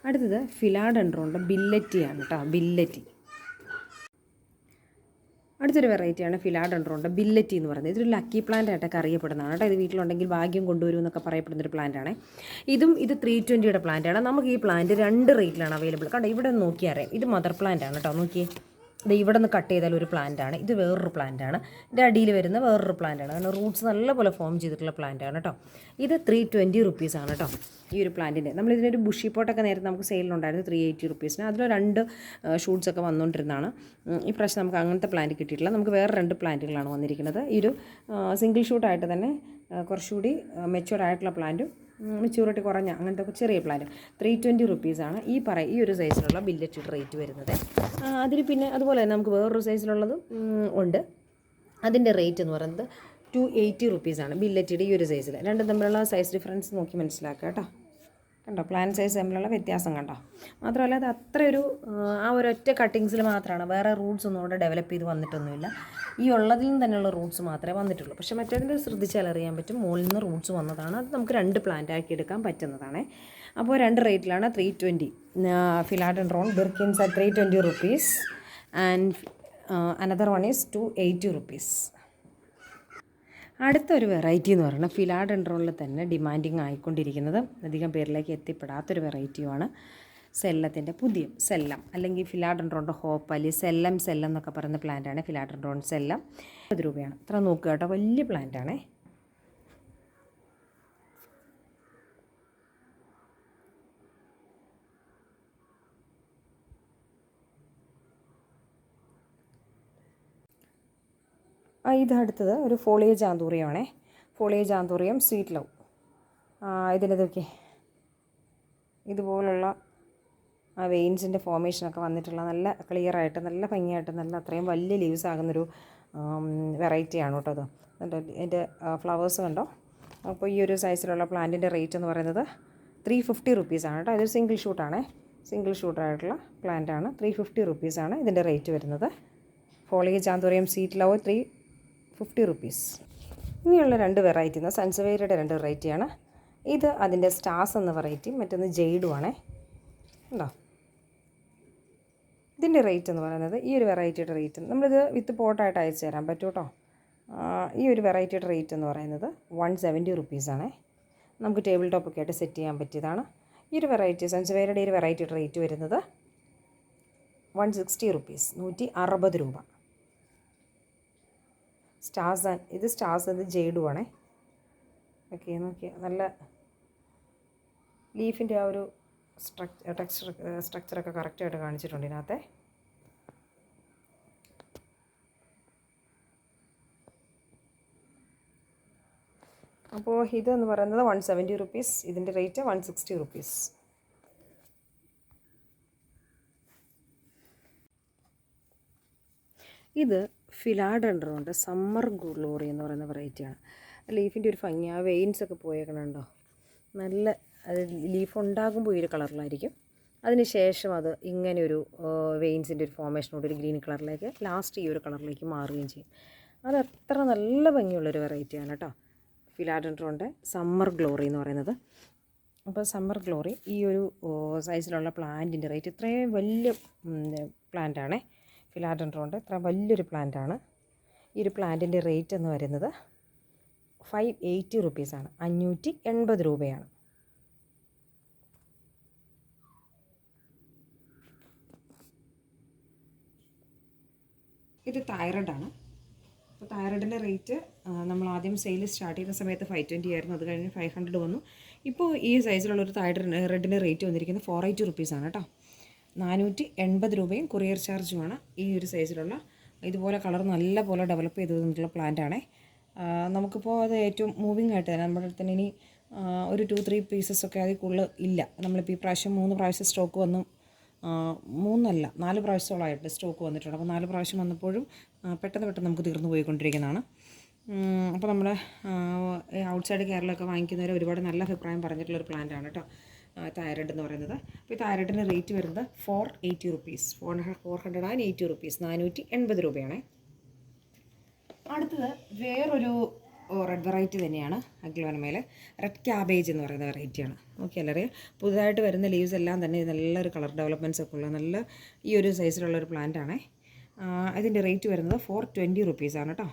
അടുത്തത് ഫിലാഡെൻഡ്രോണിൻ്റെ ബില്ലറ്റിയാണ് കേട്ടോ. ബില്ലറ്റി അടുത്തൊരു വെറൈറ്റിയാണ് ഫിലാഡെൻഡ്രോണിൻ്റെ ബില്ലറ്റി എന്ന് പറയുന്നത്. ഇതൊരു ലക്കി പ്ലാന്റ് ആയിട്ടൊക്കെ അറിയപ്പെടുന്നതാണ് കേട്ടോ. ഇത് വീട്ടിലുണ്ടെങ്കിൽ ഭാഗ്യം കൊണ്ടുവരും എന്നൊക്കെ പറയപ്പെടുന്നൊരു പ്ലാന്റാണ്. ഇത് 320യുടെ പ്ലാന്റാണ്. നമുക്ക് ഈ പ്ലാന്റ് 2 റേറ്റിലാണ് അവൈലബിൾ. കണ്ടോ, ഇവിടെ നോക്കിയാൽ അറിയാം. ഇത് മദർ പ്ലാന്റ് ആണ് കേട്ടോ. നോക്കിയേ, ഇത് ഇവിടെ നിന്ന് കട്ട് ചെയ്താൽ ഒരു പ്ലാന്റാണ്. ഇത് വേറൊരു പ്ലാന്റാണ്. ഇതിൻ്റെ അടിയിൽ വരുന്ന വേറൊരു പ്ലാന്റാണ്. കാരണം റൂട്ട്സ് നല്ലപോലെ ഫോം ചെയ്തിട്ടുള്ള പ്ലാന്റാണ് കേട്ടോ. ഇത് 320 റുപ്പീസാണ് കേട്ടോ ഈ ഒരു പ്ലാന്റിൻ്റെ. നമ്മളിതിനൊരു ബുഷി പോട്ടൊക്കെ നേരത്തെ നമുക്ക് സെയിലുണ്ടായിരുന്നു 380 റുപ്പീസിന്. അതിൽ 2 ഷൂട്ട്സൊക്കെ വന്നുകൊണ്ടിരുന്നതാണ്. ഈ പ്രാവശ്യം നമുക്ക് അങ്ങനത്തെ പ്ലാന്റ് കിട്ടിയിട്ടില്ല. നമുക്ക് വേറെ 2 പ്ലാന്റുകളാണ് വന്നിരിക്കുന്നത്. ഈ ഒരു സിംഗിൾ ഷൂട്ടായിട്ട് തന്നെ കുറച്ചുകൂടി മെച്യൂർഡ് ആയിട്ടുള്ള പ്ലാന്റും മെച്യൂരിറ്റി കുറഞ്ഞ അങ്ങനത്തെ ചെറിയ പ്ലാന്റ് 320 റുപ്പീസാണ് ഈ ഒരു സൈസിലുള്ള ബില്ലറ്റിയുടെ റേറ്റ് വരുന്നത്. അതിൽ പിന്നെ അതുപോലെ തന്നെ നമുക്ക് വേറൊരു സൈസിലുള്ളതും ഉണ്ട്. അതിൻ്റെ റേറ്റ് എന്ന് പറയുന്നത് 280 റുപ്പീസാണ് ബില്ലറ്റിയുടെ ഈ ഒരു സൈസിൽ. രണ്ടും തമ്മിലുള്ള സൈസ് ഡിഫറൻസ് നോക്കി മനസ്സിലാക്കുക കേട്ടോ. കണ്ടോ, പ്ലാൻ സൈസ് തമ്മിലുള്ള വ്യത്യാസം കണ്ടോ. മാത്രമല്ല അത് അത്രയൊരു ആ ഒരൊറ്റ കട്ടിങ്സിൽ മാത്രമാണ്, വേറെ റൂട്ട്സ് ഒന്നും ഇവിടെ ഡെവലപ്പ് ചെയ്ത് വന്നിട്ടൊന്നുമില്ല. ഈ ഉള്ളതിൽ നിന്ന് തന്നെയുള്ള റൂട്ട്സ് മാത്രമേ വന്നിട്ടുള്ളൂ. പക്ഷേ മറ്റേതിൻ്റെ ശ്രദ്ധിച്ചാൽ അറിയാൻ പറ്റും, മുകളിൽ നിന്ന് റൂട്ട്സ് വന്നതാണ്. അത് നമുക്ക് 2 പ്ലാന്റ് ആക്കി എടുക്കാൻ പറ്റുന്നതാണ്. അപ്പോൾ 2 റേറ്റിലാണ്. 320 philodendron birkins at 320 rupees and another one is 280 rupees. അടുത്തൊരു വെറൈറ്റി എന്ന് പറയുന്നത് ഫിലാഡെൻഡ്രോണിൽ തന്നെ ഡിമാൻഡിങ് ആയിക്കൊണ്ടിരിക്കുന്നത് അധികം പേരിലേക്ക് എത്തിപ്പെടാത്തൊരു വെറൈറ്റിയുമാണ് സെല്ലത്തിൻ്റെ പുതിയ സെല്ലം, അല്ലെങ്കിൽ ഫിലാഡെൻഡ്രോണിൻ്റെ ഹോപ്പലി സെല്ലം എന്നൊക്കെ പറയുന്ന പ്ലാന്റാണ് ഫിലാഡെൻഡ്രോൺ സെല്ലം. 10 രൂപയാണ്. അത്ര നോക്കുക കേട്ടോ, വലിയ പ്ലാന്റാണേ. ഇത് അടുത്തത് ഒരു ഫോളിയേജ് ആന്തൂറിയമാണേ. Foliage anthurium sweet love. ഇതിനതൊക്കെ ഇതുപോലുള്ള വെയിൻസിൻ്റെ ഫോർമേഷനൊക്കെ വന്നിട്ടുള്ള നല്ല ക്ലിയറായിട്ട് നല്ല ഭംഗിയായിട്ട് നല്ല അത്രയും വലിയ ലീവ്സ് ആകുന്നൊരു വെറൈറ്റിയാണ് കേട്ടോ. അത് ഇതിൻ്റെ ഫ്ലവേഴ്സ് കണ്ടോ. അപ്പോൾ ഈ ഒരു സൈസിലുള്ള പ്ലാന്റിൻ്റെ റേറ്റ് എന്ന് പറയുന്നത് 350 റുപ്പീസാണ് കേട്ടോ. ഇതൊരു സിംഗിൾ ഷൂട്ടായിട്ടുള്ള പ്ലാന്റാണ്. 350 റുപ്പീസാണ് ഇതിൻ്റെ റേറ്റ് വരുന്നത്. Foliage anthurium sweet love 350 rupees. ഇനിയുള്ള 2 വെറൈറ്റി സൺസവേരിയുടെ 2 വെറൈറ്റിയാണ്. ഇത് അതിൻ്റെ സ്റ്റാർസ് എന്ന വെറൈറ്റിയും മറ്റൊന്ന് ജെയ്ഡുമാണേ. ഉണ്ടോ, ഇതിൻ്റെ റേറ്റ് എന്ന് പറയുന്നത് ഈ ഒരു വെറൈറ്റിയുടെ റേറ്റ് നമ്മളിത് വിത്ത് പോട്ടായിട്ട് അയച്ചു തരാൻ പറ്റും കേട്ടോ. ഈ ഒരു വെറൈറ്റിയുടെ റേറ്റ് എന്ന് പറയുന്നത് 170 റുപ്പീസാണ്. നമുക്ക് ടേബിൾ ടോപ്പൊക്കെ ആയിട്ട് സെറ്റ് ചെയ്യാൻ പറ്റിയതാണ്. ഈ ഒരു വെറൈറ്റി സൺസ്വേരുടെ ഈ ഒരു വെറൈറ്റിയുടെ റേറ്റ് വരുന്നത് 160 റുപ്പീസ്, 160 രൂപ. സ്റ്റാർസ് ഇത് ജെയ്ഡുവാണേ. ഓക്കെ, നോക്കിയാൽ നല്ല ലീഫിൻ്റെ ആ ഒരു സ്ട്രക്ചറൊക്കെ കറക്റ്റായിട്ട് കാണിച്ചിട്ടുണ്ട് ഇതിനകത്തെ. അപ്പോൾ ഇതെന്ന് പറയുന്നത് 170 റുപ്പീസ്, ഇതിൻ്റെ റേറ്റ് 160 റുപ്പീസ്. ഇത് ഫിലാഡെൻഡ്രോൻ്റെ സമ്മർ ഗ്ലോറി എന്ന് പറയുന്ന വെറൈറ്റിയാണ്. ലീഫിൻ്റെ ഒരു ഭംഗി, ആ വെയിൻസൊക്കെ പോയേക്കണുണ്ടോ, നല്ല അത് ലീഫ് ഉണ്ടാകുമ്പോൾ ഈ ഒരു കളറിലായിരിക്കും. അതിന് ശേഷം അത് ഇങ്ങനെയൊരു വെയിൻസിൻ്റെ ഒരു ഫോർമേഷനോട് ഒരു ഗ്രീൻ കളറിലേക്ക് ലാസ്റ്റ് ഈ ഒരു കളറിലേക്ക് മാറുകയും ചെയ്യും. അത് അത്ര നല്ല ഭംഗിയുള്ളൊരു വെറൈറ്റിയാണ് കേട്ടോ, ഫിലാഡെൻഡ്രോൻ്റെ സമ്മർ ഗ്ലോറി എന്ന് പറയുന്നത്. അപ്പോൾ സമ്മർ ഗ്ലോറി ഈ ഒരു സൈസിലുള്ള പ്ലാന്റിൻ്റെ റേറ്റ്, ഇത്രയും വലിയ പ്ലാന്റാണേ ഫിലാഡെൻഡ്രോൻ്റെ, ഇത്ര വലിയൊരു പ്ലാന്റാണ്. ഈ ഒരു പ്ലാന്റിൻ്റെ റേറ്റ് എന്ന് പറയുന്നത് 580 റുപ്പീസാണ്, 580 രൂപയാണ്. ഇത് തൈറോയിഡാണ്. അപ്പോൾ തൈറോയിഡിൻ്റെ റേറ്റ് നമ്മൾ ആദ്യം സെയിൽ സ്റ്റാർട്ട് ചെയ്യുന്ന സമയത്ത് 520 ആയിരുന്നു, അത് കഴിഞ്ഞ് 500 വന്നു. ഇപ്പോൾ ഈ സൈസിലുള്ളൊരു തൈറോയിഡിൻ്റെ റേറ്റ് വന്നിരിക്കുന്നത് 480 റുപ്പീസാണ് കേട്ടോ, 480 രൂപയും കൊറിയർ ചാർജുമാണ്. ഈ ഒരു സൈസിലുള്ള ഇതുപോലെ കളർ നല്ല പോലെ ഡെവലപ്പ് ചെയ്ത് തന്നിട്ടുള്ള പ്ലാന്റാണേ. നമുക്കിപ്പോൾ അത് ഏറ്റവും മൂവിങ് ആയിട്ട് തന്നെ നമ്മുടെ അടുത്ത് ഇനി ഒരു 2-3 പീസസൊക്കെ അതിൽ കൂടുതൽ ഇല്ല. നമ്മളിപ്പോൾ ഈ പ്രാവശ്യം 3 പ്രാവശ്യം സ്റ്റോക്ക് വന്നു, 4 പ്രാവശ്യത്തോളമായിട്ട് സ്റ്റോക്ക് വന്നിട്ടുണ്ട്. അപ്പോൾ 4 പ്രാവശ്യം വന്നപ്പോഴും പെട്ടെന്ന് നമുക്ക് തീർന്നു പോയിക്കൊണ്ടിരിക്കുന്നതാണ്. അപ്പോൾ നമ്മുടെ ഔട്ട്സൈഡ് കേരളമൊക്കെ വാങ്ങിക്കുന്നവർ ഒരുപാട് നല്ല അഭിപ്രായം പറഞ്ഞിട്ടുള്ളൊരു പ്ലാന്റാണ് കേട്ടോ തൈറോയിഡ് എന്ന് പറയുന്നത്. അപ്പോൾ ഈ തൈറോയിഡിൻ്റെ റേറ്റ് വരുന്നത് 480 റുപ്പീസ്, 480 റുപ്പീസ്, 480 രൂപയാണ്. അടുത്തത് വേറൊരു റെഡ് വെറൈറ്റി തന്നെയാണ് അഗ്ലോനമയിൽ, റെഡ് ക്യാബേജ് എന്ന് പറയുന്ന വെറൈറ്റിയാണ്. നോക്കിയാൽ അറിയാം, പുതുതായിട്ട് വരുന്ന ലീവ്സ് എല്ലാം തന്നെ നല്ലൊരു കളർ ഡെവലപ്മെൻറ്റ്സ് ഒക്കെ ഉള്ള നല്ല ഈ ഒരു സൈസിലുള്ളൊരു പ്ലാന്റാണേ. ഇതിൻ്റെ റേറ്റ് വരുന്നത് 420 റുപ്പീസാണ് കേട്ടോ.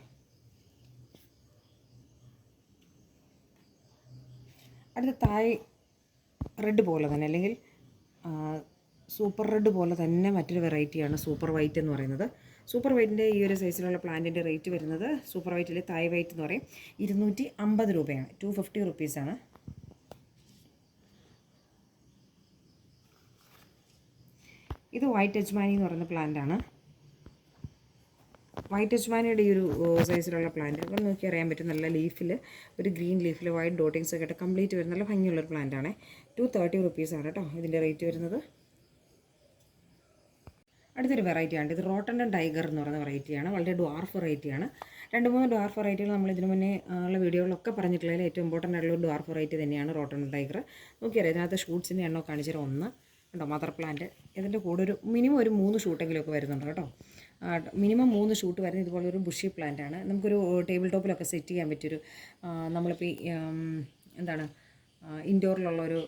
അടുത്ത തായ് റെഡ് പോലെ തന്നെ, അല്ലെങ്കിൽ സൂപ്പർ റെഡ് പോലെ തന്നെ മറ്റൊരു വെറൈറ്റിയാണ് സൂപ്പർ വൈറ്റ് എന്ന് പറയുന്നത്. സൂപ്പർ വൈറ്റിൻ്റെ ഈ ഒരു സൈസിലുള്ള പ്ലാന്റിൻ്റെ റേറ്റ് വരുന്നത്, സൂപ്പർ വൈറ്റിൽ തായ് വൈറ്റ് എന്ന് പറയും, 250 രൂപയാണ്, 250 റുപ്പീസാണ്. ഇത് വൈറ്റ് അജ്മാനി എന്ന് പറയുന്ന പ്ലാന്റാണ്. വൈറ്റ് അജ്മാനിയുടെ ഈ ഒരു സൈസിലുള്ള പ്ലാന്റ് അപ്പം നോക്കി അറിയാൻ പറ്റും, നല്ല ലീഫിൽ ഒരു ഗ്രീൻ ലീഫിൽ വൈറ്റ് ഡോട്ടിങ്സ് ഒക്കെ ആയിട്ട് കംപ്ലീറ്റ് വരുന്ന നല്ല ഭംഗിയുള്ളൊരു പ്ലാന്റാണ്. 230 റുപ്പീസാണ് കേട്ടോ ഇതിൻ്റെ റേറ്റ് വരുന്നത്. അടുത്തൊരു വെറൈറ്റിയാണ്, ഇത് റോട്ടൺ ടൈഗർ എന്ന് പറയുന്ന വെറൈറ്റിയാണ്, വളരെ ഡ്വാർഫ് വെറൈറ്റിയാണ്. 2-3 ഡ്വാർഫ് വെറൈറ്റികൾ നമ്മൾ ഇതിനു മുന്നേ ഉള്ള വീഡിയോകളൊക്കെ പറഞ്ഞിട്ടുള്ളതിൽ ഏറ്റവും ഇമ്പോർട്ടൻ്റ് ആയിട്ടുള്ള ഒരു ഡ്വാർഫ് വെറൈറ്റി തന്നെയാണ് റോട്ടൺ ടൈഗർ. നോക്കിയറിയാം, ഇതിനകത്ത് ഷൂട്ട്സിൻ്റെ എണ്ണം കാണിച്ചാൽ 1 ഉണ്ടോ, മദർ പ്ലാന്റ്. ഇതിൻ്റെ കൂടെ മിനിമം ഒരു 3 ഷൂട്ടെങ്കിലുമൊക്കെ വരുന്നുണ്ട് കേട്ടോ, മിനിമം 3 ഷൂട്ട് വരുന്ന ഇതുപോലെ ഒരു ബുഷി പ്ലാന്റാണ്. നമുക്കൊരു ടേബിൾ ടോപ്പിലൊക്കെ സെറ്റ് ചെയ്യാൻ പറ്റിയൊരു, നമ്മളിപ്പോൾ എന്താണ് ഇൻഡോറിലുള്ളൊരു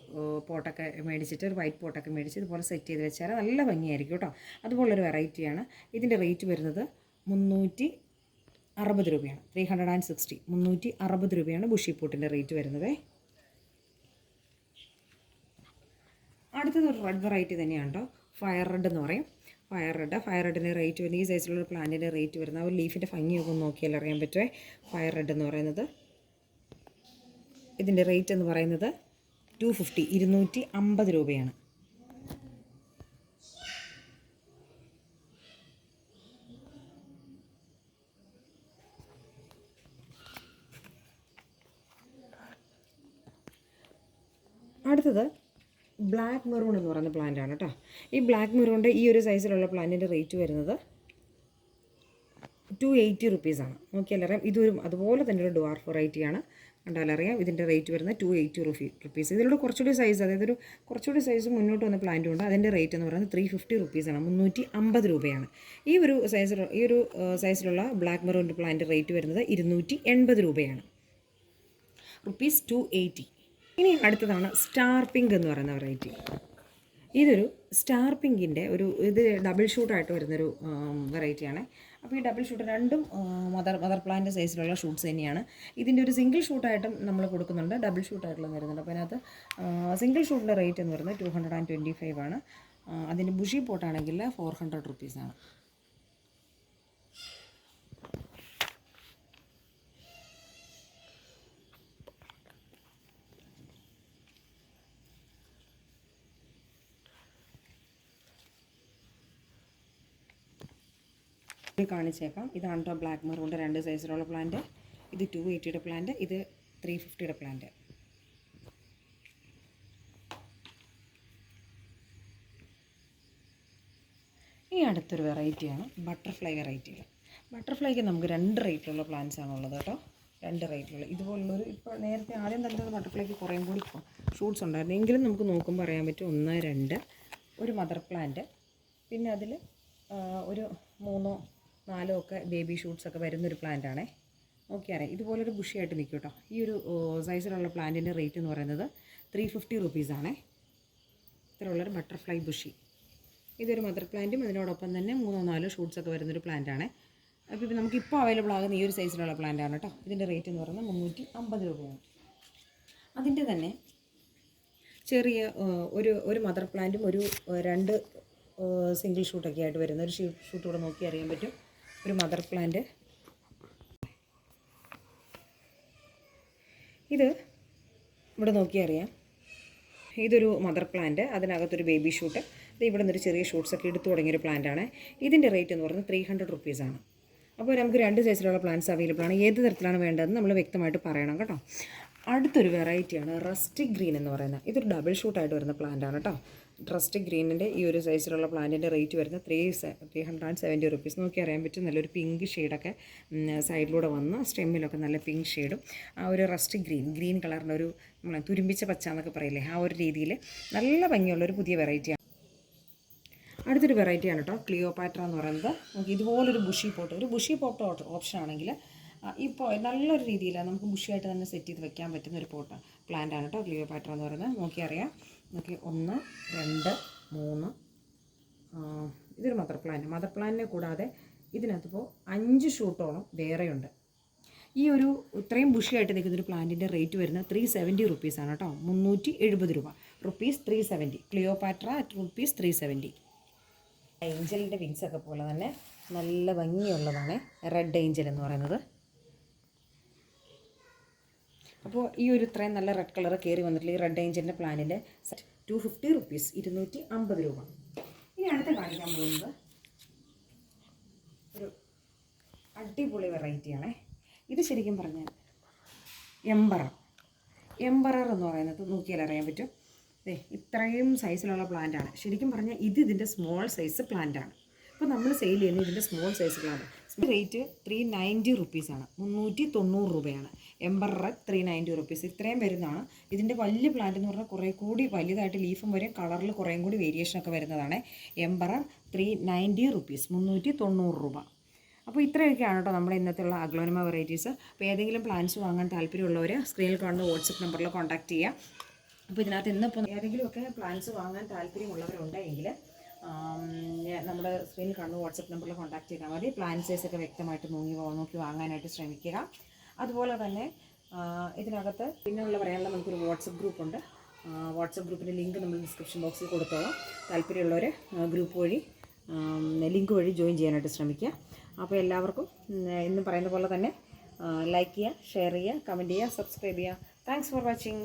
പോട്ടൊക്കെ മേടിച്ചിട്ട്, ഒരു വൈറ്റ് പോട്ടൊക്കെ മേടിച്ച് ഇതുപോലെ സെറ്റ് ചെയ്ത് വെച്ചാൽ നല്ല ഭംഗിയായിരിക്കും കേട്ടോ. അതുപോലൊരു വെറൈറ്റിയാണ്. ഇതിൻ്റെ റേറ്റ് വരുന്നത് 360 രൂപയാണ്, 360, 360 രൂപയാണ് ബുഷി പോട്ടിൻ്റെ റേറ്റ് വരുന്നത്. അടുത്തത് ഒരു റെഡ് വെറൈറ്റി തന്നെയാണ് കേട്ടോ, ഫയർ റെഡ് എന്ന് പറയും. ഫയർ റെഡിൻ്റെ റേറ്റ് വരുന്നത്, ഈ സൈസിലുള്ള പ്ലാന്റിൻ്റെ റേറ്റ് വരുന്നത്, ആ ഒരു ലീഫിൻ്റെ ഭംഗിയൊക്കെ ഒന്ന് നോക്കിയാൽ അറിയാൻ പറ്റുമേ. ഫയർ റെഡ് എന്ന് പറയുന്നത്, ഇതിൻ്റെ റേറ്റ് എന്ന് പറയുന്നത് 250, 250 രൂപയാണ്. അടുത്തത് ബ്ലാക്ക് മെറൂൺ എന്ന് പറയുന്ന പ്ലാന്റാണ് കേട്ടോ. ഈ ബ്ലാക്ക് മെറൂണിൻ്റെ ഈ ഒരു സൈസിലുള്ള പ്ലാന്റിൻ്റെ റേറ്റ് വരുന്നത് 280 റുപ്പീസാണ്. നോക്കിയാലറിയാം, ഇതൊരു അതുപോലെ തന്നെ ഒരു ഡ്വാർഫ് വെറൈറ്റിയാണ്, കണ്ടാലറിയാം. ഇതിൻ്റെ റേറ്റ് വരുന്നത് 280 റുപ്പീസ്. ഇതിലൂടെ കുറച്ചുകൂടി സൈസ്, അതായത് ഒരു കുറച്ചുകൂടി സൈസ് മുന്നോട്ട് വന്ന പ്ലാന്റും ഉണ്ട്. അതിൻ്റെ റേറ്റ് എന്ന് പറയുന്നത് 350 റുപ്പീസാണ്, 350 രൂപയാണ്. ഈ ഒരു സൈസിലുള്ള ബ്ലാക്ക് മെറൂണിൻ്റെ പ്ലാന്റ് റേറ്റ് വരുന്നത് 280 രൂപയാണ്, റുപ്പീസ് 280. ഇനി അടുത്തതാണ് സ്റ്റാർ പിങ്ക് എന്ന് പറയുന്ന വെറൈറ്റി. ഇതൊരു സ്റ്റാർ പിങ്കിൻ്റെ ഇത് ഡബിൾ ഷൂട്ടായിട്ട് വരുന്നൊരു വെറൈറ്റിയാണ്. അപ്പോൾ ഈ ഡബിൾ ഷൂട്ട് രണ്ടും മദർ പ്ലാന്റ് സൈസിലുള്ള ഷൂട്ട്സ് തന്നെയാണ്. ഇതിൻ്റെ ഒരു സിംഗിൾ ഷൂട്ടായിട്ടും നമ്മൾ കൊടുക്കുന്നുണ്ട്, ഡബിൾ ഷൂട്ടായിട്ടുള്ള വരുന്നുണ്ട്. അപ്പോൾ അതിനകത്ത് സിംഗിൾ ഷൂട്ടിൻ്റെ റേറ്റ് എന്ന് പറയുന്നത് 225 ആണ്. അതിൻ്റെ ബുഷി പോട്ടാണെങ്കിൽ 400 റുപ്പീസാണ്. കാണിച്ചേക്കാം. ഇതാണ് കേട്ടോ ബ്ലാക്ക് മെറൂണിൻ്റെ 2 സൈസിലുള്ള പ്ലാന്റ്. ഇത് 280 പ്ലാന്റ്, ഇത് 350 പ്ലാന്റ്. ഈ അടുത്തൊരു വെറൈറ്റിയാണ് ബട്ടർഫ്ലൈ വെറൈറ്റികൾ. ബട്ടർഫ്ലൈക്ക് നമുക്ക് 2 റേറ്റിലുള്ള പ്ലാന്റ്സ് ആണുള്ളത് കേട്ടോ, 2 റേറ്റിലുള്ള. ഇതുപോലുള്ളൊരു ഇപ്പോൾ നേരത്തെ ആദ്യം തന്നത് ബട്ടർഫ്ലൈക്ക് കുറേയും കൂടി ഷൂട്ട്സ് ഉണ്ടായിരുന്നു, എങ്കിലും നമുക്ക് നോക്കുമ്പോൾ അറിയാൻ പറ്റും 1, 2 ഒരു മദർ പ്ലാന്റ്, പിന്നെ അതിൽ ഒരു 3, 4 ഒക്കെ ബേബി ഷൂട്ട്സൊക്കെ വരുന്നൊരു പ്ലാന്റാണേ. ഓക്കെ അറിയാം. ഇതുപോലൊരു ബുഷിയായിട്ട് നിൽക്കും കേട്ടോ. ഈ ഒരു സൈസിലുള്ള പ്ലാന്റിൻ്റെ റേറ്റ് എന്ന് പറയുന്നത് 350 റുപ്പീസാണേ. ഇത്രയുള്ളൊരു ബട്ടർഫ്ലൈ ബുഷി. ഇതൊരു മദർ പ്ലാന്റും അതിനോടൊപ്പം തന്നെ 3, 4 ഷൂട്ട്സൊക്കെ വരുന്നൊരു പ്ലാന്റാണേ. അപ്പോൾ ഇപ്പോൾ നമുക്കിപ്പോൾ അവൈലബിൾ ആകുന്ന ഈ ഒരു സൈസിലുള്ള പ്ലാന്റാണ് കേട്ടോ. ഇതിൻ്റെ റേറ്റ് എന്ന് പറയുന്നത് 350 രൂപയാണ്. അതിൻ്റെ തന്നെ ചെറിയ ഒരു മദർ പ്ലാന്റും ഒരു 2 സിംഗിൾ ഷൂട്ടൊക്കെ ആയിട്ട് വരുന്ന ഒരു ഷൂട്ട് കൂടെ നോക്കി അറിയാൻ പറ്റും. ഒരു മദർ പ്ലാന്റ്, ഇത് ഇവിടെ നോക്കി അറിയാം. ഇതൊരു മദർ പ്ലാന്റ്, അതിനകത്തൊരു ബേബി ഷൂട്ട്. ഇത് ഇവിടെ നിന്നൊരു ചെറിയ ഷൂട്ട്സൊക്കെ എടുത്തു തുടങ്ങിയൊരു പ്ലാന്റാണ്. ഇതിൻ്റെ റേറ്റ് എന്ന് പറയുന്നത് 300 റുപ്പീസാണ്. അപ്പോൾ നമുക്ക് 2 സൈസിലുള്ള പ്ലാന്റ്സ് അവൈലബിൾ ആണ്. ഏത് തരത്തിലാണ് വേണ്ടതെന്ന് നമ്മൾ വ്യക്തമായിട്ട് പറയണം കേട്ടോ. അടുത്തൊരു വെറൈറ്റിയാണ് റസ്റ്റിക് ഗ്രീൻ എന്ന് പറയുന്നത്. ഇതൊരു ഡബിൾ ഷൂട്ടായിട്ട് വരുന്ന പ്ലാന്റാണ് കേട്ടോ. റസ്റ്റിക് ഗ്രീനിൻ്റെ ഈ ഒരു സൈസിലുള്ള പ്ലാന്റിൻ്റെ റേറ്റ് വരുന്നത് 370 റുപ്പീസ്. നോക്കി അറിയാൻ പറ്റും. നല്ലൊരു പിങ്ക് ഷെയ്ഡൊക്കെ സൈഡിലൂടെ വന്ന് സ്റ്റെമ്മിലൊക്കെ നല്ല പിങ്ക് ഷെയ്ഡും ആ ഒരു റസ്റ്റിക് ഗ്രീൻ കളറിൻ്റെ ഒരു തുരുമ്പിച്ച പച്ച എന്നൊക്കെ പറയില്ലേ, ആ ഒരു രീതിയിൽ നല്ല ഭംഗിയുള്ളൊരു പുതിയ വെറൈറ്റിയാണ്. അടുത്തൊരു വെറൈറ്റിയാണ് കേട്ടോ ക്ലിയോപാട്ര എന്ന് പറയുന്നത്. നമുക്ക് ഇതുപോലൊരു ബുഷി പോട്ട് ഓപ്ഷൻ ആണെങ്കിൽ ഇപ്പോൾ നല്ലൊരു രീതിയിൽ നമുക്ക് ബുഷിയായിട്ട് തന്നെ സെറ്റ് ചെയ്ത് വെക്കാൻ പറ്റുന്ന ഒരു പ്ലാന്റാണ് കേട്ടോ ക്ലിയോപാട്ര എന്ന് പറയുന്നത്. നോക്കിയറിയാം. നോക്കി 1, 2, 3 ഇതൊരു മദർ പ്ലാന്റിനെ കൂടാതെ ഇതിനകത്തിപ്പോൾ 5 ഷൂട്ടോളം വേറെയുണ്ട്. ഈ ഒരു ഇത്രയും ബുഷിയായിട്ട് നിൽക്കുന്നൊരു പ്ലാന്റിൻ്റെ റേറ്റ് വരുന്നത് 370 റുപ്പീസാണ് കേട്ടോ. 370 രൂപ. ₹370. ക്ലിയോപാട്ര ₹370. ഏഞ്ചലിൻ്റെ വിങ്സൊക്കെ പോലെ തന്നെ നല്ല ഭംഗിയുള്ളതാണ് റെഡ് ഏഞ്ചൽ എന്ന് പറയുന്നത്. അപ്പോൾ ഈ ഒരു ഇത്രയും നല്ല റെഡ് കളർ കയറി വന്നിട്ടുള്ള ഈ റെഡ് ഏഞ്ചലിൻ്റെ പ്ലാന്റിൻ്റെ 250 റുപ്പീസ്, 250 രൂപ. ഇനി അടുത്ത് കാണിക്കാൻ പോകുന്നത് ഒരു അടിപൊളി വെറൈറ്റിയാണേ. ഇത് ശരിക്കും പറഞ്ഞാൽ എംബറർ എന്ന് പറയുന്നത് നോക്കിയാൽ അറിയാൻ പറ്റും. ഇത്രയും സൈസിലുള്ള പ്ലാന്റാണ്. ശരിക്കും പറഞ്ഞാൽ ഇതിൻ്റെ സ്മോൾ സൈസ് പ്ലാന്റാണ്. അപ്പോൾ നമ്മൾ സെയിൽ ചെയ്യുന്നത് ഇതിൻ്റെ സ്മോൾ സൈസ് പ്ലാന്റ്. റേറ്റ് 390 റുപ്പീസാണ്, 390 രൂപയാണ്. Emperor 390 rupees. ഇത്രയും വരുന്നതാണ്. ഇതിൻ്റെ വലിയ പ്ലാന്റ് എന്ന് പറഞ്ഞാൽ കുറേ കൂടി വലുതായിട്ട് ലീഫും വരെ കളറിൽ കുറേയും കൂടി വേരിയേഷനൊക്കെ വരുന്നതാണ്. എംബറർ 390 റുപ്പീസ്, 390 രൂപ. അപ്പോൾ ഇത്രയൊക്കെയാണ് കേട്ടോ നമ്മുടെ ഇന്നത്തെയുള്ള അഗ്ലോനിമ വെറൈറ്റീസ്. അപ്പോൾ ഏതെങ്കിലും പ്ലാന്റ്സ് വാങ്ങാൻ താല്പര്യമുള്ളവർ സ്ക്രീനിൽ കാണുന്ന വാട്സപ്പ് നമ്പറിൽ കോൺടാക്ട് ചെയ്യുക. അപ്പോൾ ഇതിനകത്ത് ഇന്നിപ്പോൾ ഏതെങ്കിലുമൊക്കെ പ്ലാന്റ്സ് വാങ്ങാൻ താല്പര്യമുള്ളവരുണ്ടെങ്കിൽ നമ്മുടെ സ്ക്രീനിൽ കാണുന്ന വാട്സപ്പ് നമ്പറിൽ കോൺടാക്ട് ചെയ്താൽ മതി. പ്ലാന്റ് സൈസൊക്കെ വ്യക്തമായിട്ട് നോക്കി വാങ്ങാനായിട്ട് ശ്രമിക്കുക. അതുപോലെ തന്നെ ഇതിനകത്ത് പിന്നെയുള്ള പറയാനുള്ള നമുക്കൊരു വാട്സപ്പ് ഗ്രൂപ്പുണ്ട്. വാട്സപ്പ് ഗ്രൂപ്പിൻ്റെ ലിങ്ക് നമ്മൾ ഡിസ്ക്രിപ്ഷൻ ബോക്സിൽ കൊടുത്തോളാം. താല്പര്യമുള്ളവർ ഗ്രൂപ്പ് വഴി ലിങ്ക് വഴി ജോയിൻ ചെയ്യാനായിട്ട് ശ്രമിക്കുക. അപ്പോൾ എല്ലാവർക്കും ഇന്ന് പറയുന്ന പോലെ തന്നെ ലൈക്ക് ചെയ്യുക, ഷെയർ ചെയ്യുക, കമൻറ്റ് ചെയ്യുക, സബ്സ്ക്രൈബ് ചെയ്യുക. Thanks for watching.